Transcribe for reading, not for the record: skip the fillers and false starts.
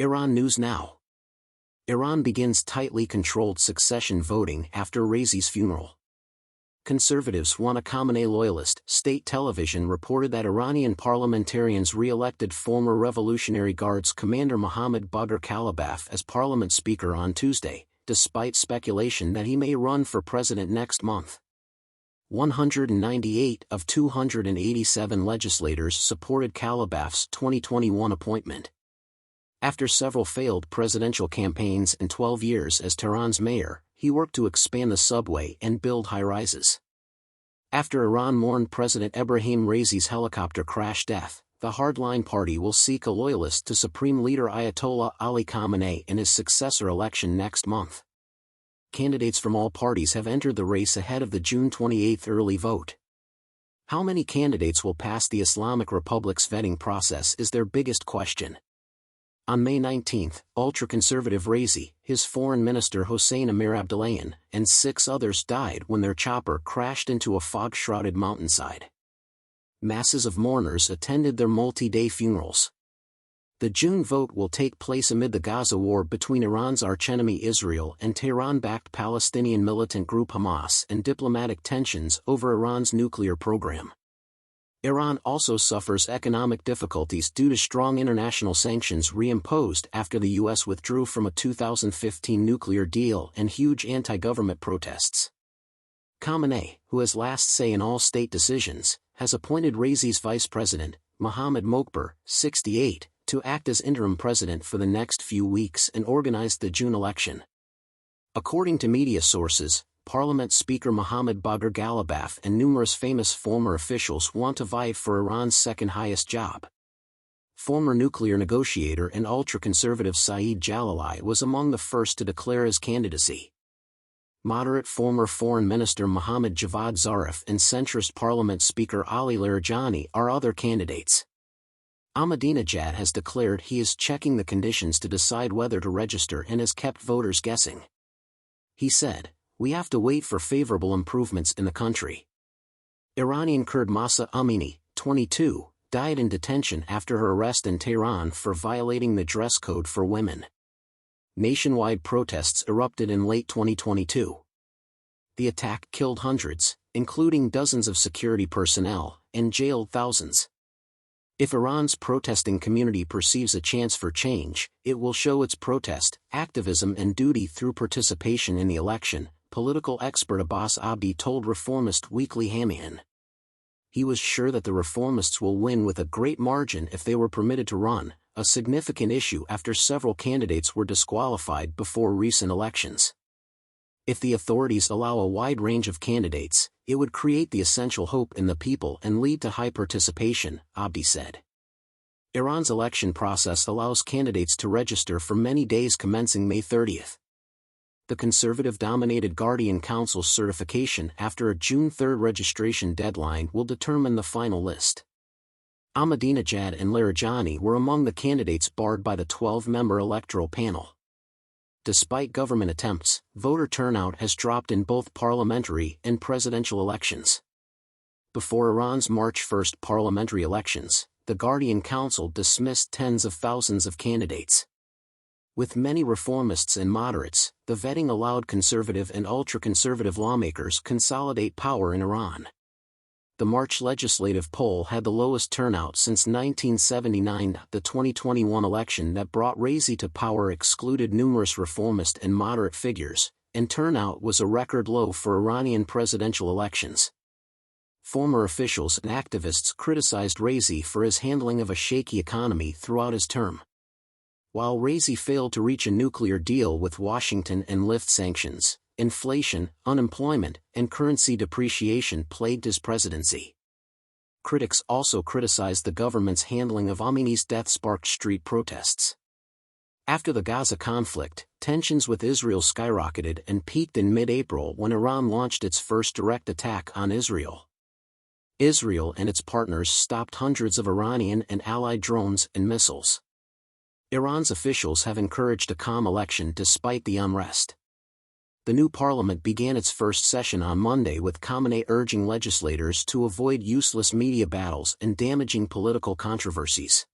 Iran News Now. Iran begins tightly controlled succession voting after Raisi's funeral. Conservatives want a Khamenei loyalist. State television reported that Iranian parliamentarians re-elected former Revolutionary Guards commander Mohammad Bagher Kalibaf as parliament speaker on Tuesday, despite speculation that he may run for president next month. 198 of 287 legislators supported Kalibaf's 2021 appointment. After several failed presidential campaigns and 12 years as Tehran's mayor, he worked to expand the subway and build high-rises. After Iran mourned President Ebrahim Raisi's helicopter crash death, the hardline party will seek a loyalist to Supreme Leader Ayatollah Ali Khamenei in his successor election next month. Candidates from all parties have entered the race ahead of the June 28 early vote. How many candidates will pass the Islamic Republic's vetting process is their biggest question. On May 19, ultra-conservative Raisi, his foreign minister Hossein Amir Abdullahian, and 6 others died when their chopper crashed into a fog-shrouded mountainside. Masses of mourners attended their multi-day funerals. The June vote will take place amid the Gaza war between Iran's archenemy Israel and Tehran-backed Palestinian militant group Hamas and diplomatic tensions over Iran's nuclear program. Iran also suffers economic difficulties due to strong international sanctions reimposed after the U.S. withdrew from a 2015 nuclear deal and huge anti-government protests. Khamenei, who has last say in all state decisions, has appointed Raisi's vice president, Mohammad Mokber, 68, to act as interim president for the next few weeks and organized the June election. According to media sources, Parliament Speaker Mohammad Bagher Kalibaf and numerous famous former officials want to vie for Iran's second-highest job. Former nuclear negotiator and ultra-conservative Saeed Jalali was among the first to declare his candidacy. Moderate former Foreign Minister Mohammad Javad Zarif and centrist Parliament Speaker Ali Larijani are other candidates. Ahmadinejad has declared he is checking the conditions to decide whether to register and has kept voters guessing. He said, "We have to wait for favorable improvements in the country." Iranian Kurd Mahsa Amini, 22, died in detention after her arrest in Tehran for violating the dress code for women. Nationwide protests erupted in late 2022. The attack killed hundreds, including dozens of security personnel, and jailed thousands. If Iran's protesting community perceives a chance for change, it will show its protest, activism and duty through participation in the election, political expert Abbas Abdi told Reformist Weekly Hamian. He was sure that the reformists will win with a great margin if they were permitted to run, a significant issue after several candidates were disqualified before recent elections. If the authorities allow a wide range of candidates, it would create the essential hope in the people and lead to high participation, Abdi said. Iran's election process allows candidates to register for many days commencing May 30. The conservative-dominated Guardian Council's certification after a June 3 registration deadline will determine the final list. Ahmadinejad and Larijani were among the candidates barred by the 12-member electoral panel. Despite government attempts, voter turnout has dropped in both parliamentary and presidential elections. Before Iran's March 1 parliamentary elections, the Guardian Council dismissed tens of thousands of candidates. With many reformists and moderates, the vetting allowed conservative and ultra-conservative lawmakers consolidate power in Iran. The March legislative poll had the lowest turnout since 1979. The 2021 election that brought Raisi to power excluded numerous reformist and moderate figures, and turnout was a record low for Iranian presidential elections. Former officials and activists criticized Raisi for his handling of a shaky economy throughout his term. While Raisi failed to reach a nuclear deal with Washington and lift sanctions, inflation, unemployment, and currency depreciation plagued his presidency. Critics also criticized the government's handling of Amini's death-sparked street protests. After the Gaza conflict, tensions with Israel skyrocketed and peaked in mid-April when Iran launched its first direct attack on Israel. Israel and its partners stopped hundreds of Iranian and allied drones and missiles. Iran's officials have encouraged a calm election despite the unrest. The new parliament began its first session on Monday with Khamenei urging legislators to avoid useless media battles and damaging political controversies.